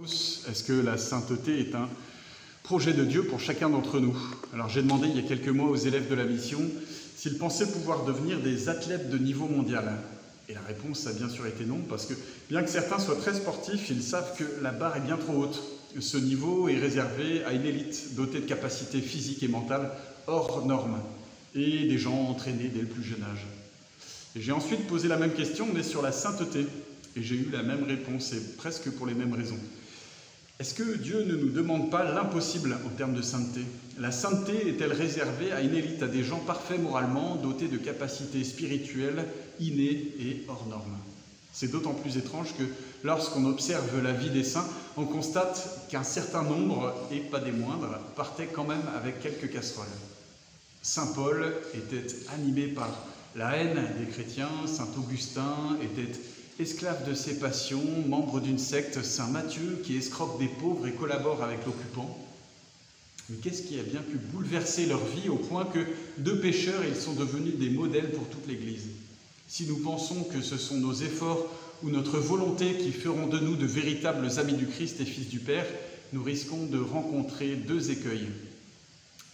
Est-ce que la sainteté est un projet de Dieu pour chacun d'entre nous? Alors j'ai demandé il y a quelques mois aux élèves de la mission s'ils pensaient pouvoir devenir des athlètes de niveau mondial. Et la réponse a bien sûr été non, parce que bien que certains soient très sportifs, ils savent que la barre est bien trop haute. Ce niveau est réservé à une élite dotée de capacités physiques et mentales hors normes, et des gens entraînés dès le plus jeune âge. Et j'ai ensuite posé la même question, mais sur la sainteté, et j'ai eu la même réponse, et presque pour les mêmes raisons. Est-ce que Dieu ne nous demande pas l'impossible en termes de sainteté? La sainteté est-elle réservée à une élite, à des gens parfaits moralement, dotés de capacités spirituelles innées et hors normes? C'est d'autant plus étrange que lorsqu'on observe la vie des saints, on constate qu'un certain nombre, et pas des moindres, partaient quand même avec quelques casseroles. Saint Paul était animé par la haine des chrétiens, saint Augustin était esclave de ses passions, membre d'une secte, saint Matthieu qui escroque des pauvres et collabore avec l'occupant. Mais qu'est-ce qui a bien pu bouleverser leur vie au point que de pécheurs, ils sont devenus des modèles pour toute l'Église? Si nous pensons que ce sont nos efforts ou notre volonté qui feront de nous de véritables amis du Christ et fils du Père, nous risquons de rencontrer deux écueils.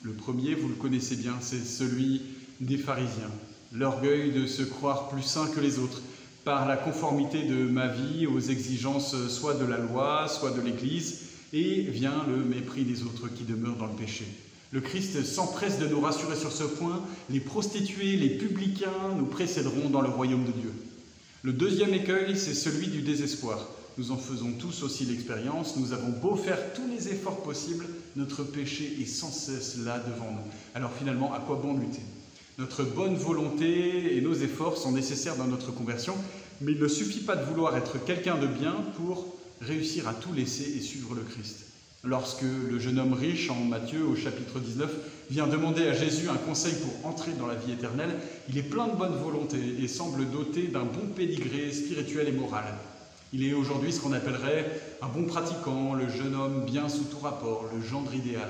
Le premier, vous le connaissez bien, c'est celui des pharisiens. L'orgueil de se croire plus saint que les autres, par la conformité de ma vie aux exigences soit de la loi, soit de l'Église, et vient le mépris des autres qui demeurent dans le péché. Le Christ s'empresse de nous rassurer sur ce point, les prostituées, les publicains nous précéderont dans le royaume de Dieu. Le deuxième écueil, c'est celui du désespoir. Nous en faisons tous aussi l'expérience, nous avons beau faire tous les efforts possibles, notre péché est sans cesse là devant nous. Alors finalement, à quoi bon lutter? Notre bonne volonté et nos efforts sont nécessaires dans notre conversion, mais il ne suffit pas de vouloir être quelqu'un de bien pour réussir à tout laisser et suivre le Christ. Lorsque le jeune homme riche, en Matthieu au chapitre 19, vient demander à Jésus un conseil pour entrer dans la vie éternelle, il est plein de bonne volonté et semble doté d'un bon pédigré spirituel et moral. Il est aujourd'hui ce qu'on appellerait un bon pratiquant, le jeune homme bien sous tout rapport, le gendre idéal.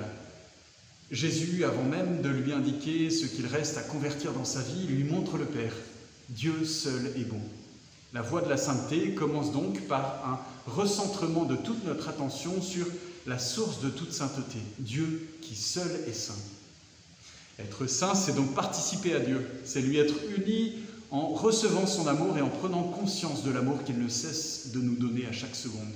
Jésus, avant même de lui indiquer ce qu'il reste à convertir dans sa vie, lui montre le Père. Dieu seul est bon. La voie de la sainteté commence donc par un recentrement de toute notre attention sur la source de toute sainteté, Dieu qui seul est saint. Être saint, c'est donc participer à Dieu, c'est lui être uni en recevant son amour et en prenant conscience de l'amour qu'il ne cesse de nous donner à chaque seconde.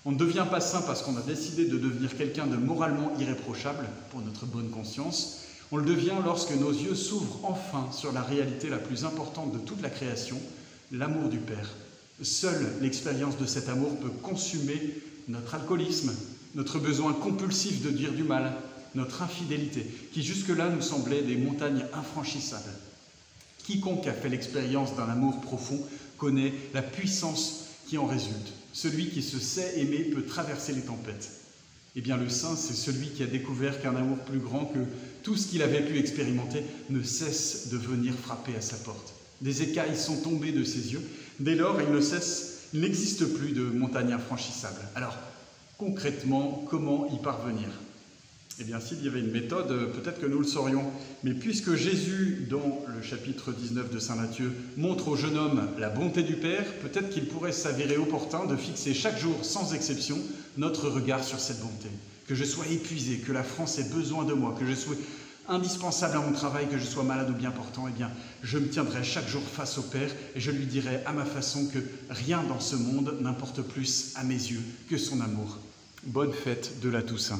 On ne devient pas saint parce qu'on a décidé de devenir quelqu'un de moralement irréprochable pour notre bonne conscience. On le devient lorsque nos yeux s'ouvrent enfin sur la réalité la plus importante de toute la création, l'amour du Père. Seule l'expérience de cet amour peut consumer notre alcoolisme, notre besoin compulsif de dire du mal, notre infidélité, qui jusque-là nous semblaient des montagnes infranchissables. Quiconque a fait l'expérience d'un amour profond connaît la puissance qui en résulte. Celui qui se sait aimer peut traverser les tempêtes. Eh bien, le saint, c'est celui qui a découvert qu'un amour plus grand que tout ce qu'il avait pu expérimenter ne cesse de venir frapper à sa porte. Des écailles sont tombées de ses yeux. Dès lors, il n'existe plus de montagne infranchissable. Alors, concrètement, comment y parvenir? Eh bien, s'il y avait une méthode, peut-être que nous le saurions. Mais puisque Jésus, dans le chapitre 19 de saint Matthieu, montre au jeune homme la bonté du Père, peut-être qu'il pourrait s'avérer opportun de fixer chaque jour, sans exception, notre regard sur cette bonté. Que je sois épuisé, que la France ait besoin de moi, que je sois indispensable à mon travail, que je sois malade ou bien portant, eh bien, je me tiendrai chaque jour face au Père et je lui dirai à ma façon que rien dans ce monde n'importe plus à mes yeux que son amour. Bonne fête de la Toussaint.